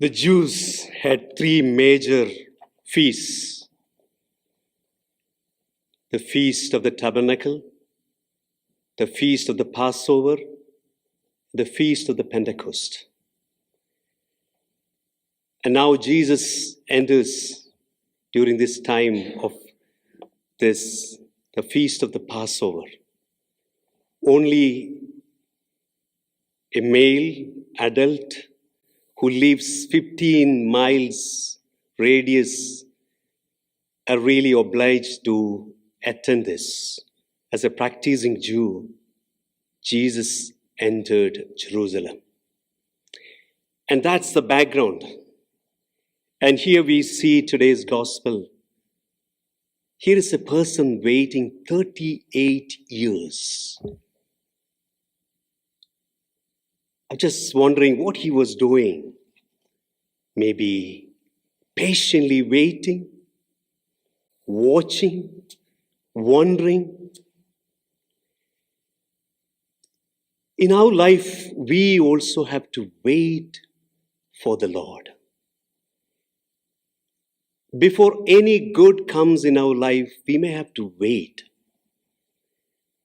The Jews had three major feasts: the Feast of the Tabernacle, the Feast of the Passover, the Feast of the Pentecost. And now Jesus enters during this time of the Feast of the Passover. Only a male adult who lives 15 miles radius are really obliged to attend this. As a practicing Jew, Jesus entered Jerusalem. And that's the background. And here we see today's gospel. Here is a person waiting 38 years. I'm just wondering what he was doing. Maybe patiently waiting, watching, wondering. In our life, we also have to wait for the Lord. Before any good comes in our life, we may have to wait.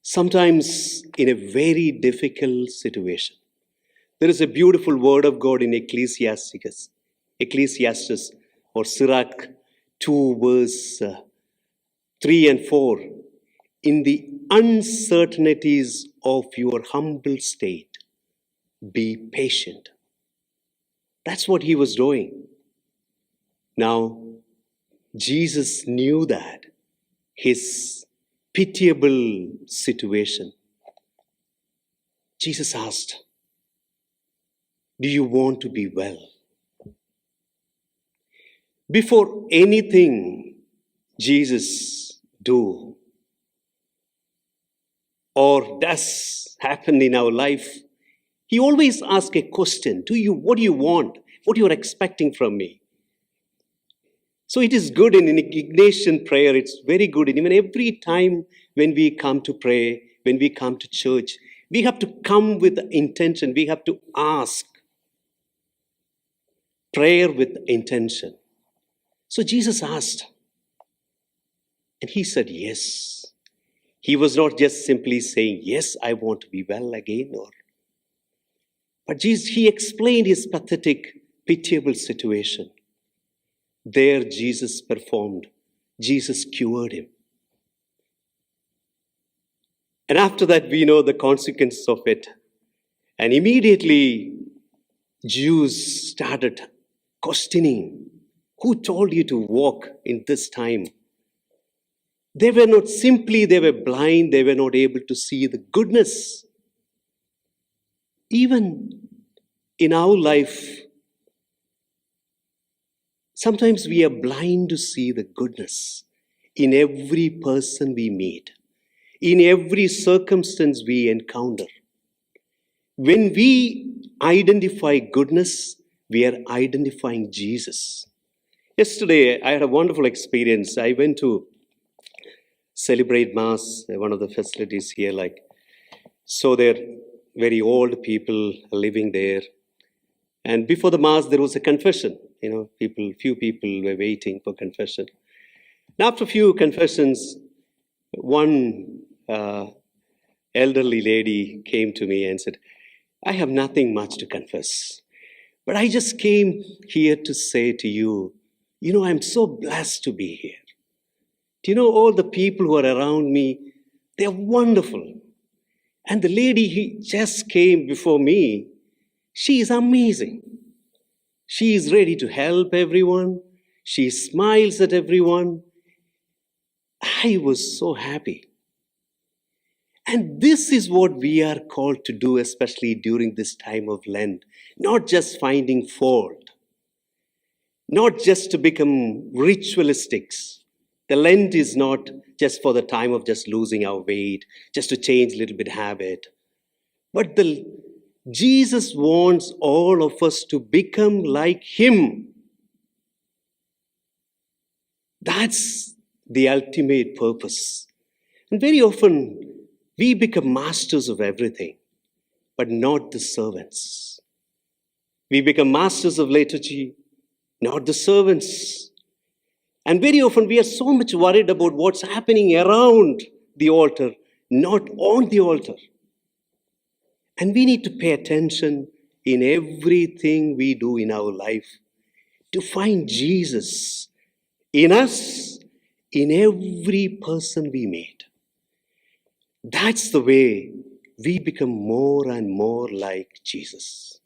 Sometimes in a very difficult situation. There is a beautiful word of God in Ecclesiastes or Sirach 2 verse 3 and 4. In the uncertainties of your humble state, be patient. That's what he was doing. Now, Jesus knew that his pitiable situation. Jesus asked, do you want to be well? Before anything Jesus do or does happen in our life, he always asks a question. What do you want? What you are expecting from me? So it is good in an Ignatian prayer. It's very good. And even every time when we come to pray, when we come to church, we have to come with intention. We have to ask. Prayer with intention. So Jesus asked. And he said yes. He was not just simply saying, yes, I want to be well again. But he explained his pathetic, pitiable situation. There Jesus performed. Jesus cured him. And after that, we know the consequences of it. And immediately, Jews started questioning, who told you to walk in this time? They were blind, they were not able to see the goodness. Even in our life, sometimes we are blind to see the goodness in every person we meet, in every circumstance we encounter. When we identify goodness, we are identifying Jesus. Yesterday, I had a wonderful experience. I went to celebrate Mass, one of the facilities here. So there are very old people living there. And before the Mass, there was a confession. Few people were waiting for confession. And after a few confessions, one elderly lady came to me and said, I have nothing much to confess. But I just came here to say to you, I'm so blessed to be here. Do you know all the people who are around me? They're wonderful. And the lady who just came before me, she is amazing. She is ready to help everyone. She smiles at everyone. I was so happy. And this is what we are called to do, especially during this time of Lent. Not just finding fault. Not just to become ritualistics. The Lent is not just for the time of just losing our weight, just to change a little bit habit. But Jesus wants all of us to become like him. That's the ultimate purpose. And very often, we become masters of everything, but not the servants. We become masters of liturgy, not the servants. And very often we are so much worried about what's happening around the altar, not on the altar. And we need to pay attention in everything we do in our life to find Jesus in us, in every person we meet. That's the way we become more and more like Jesus.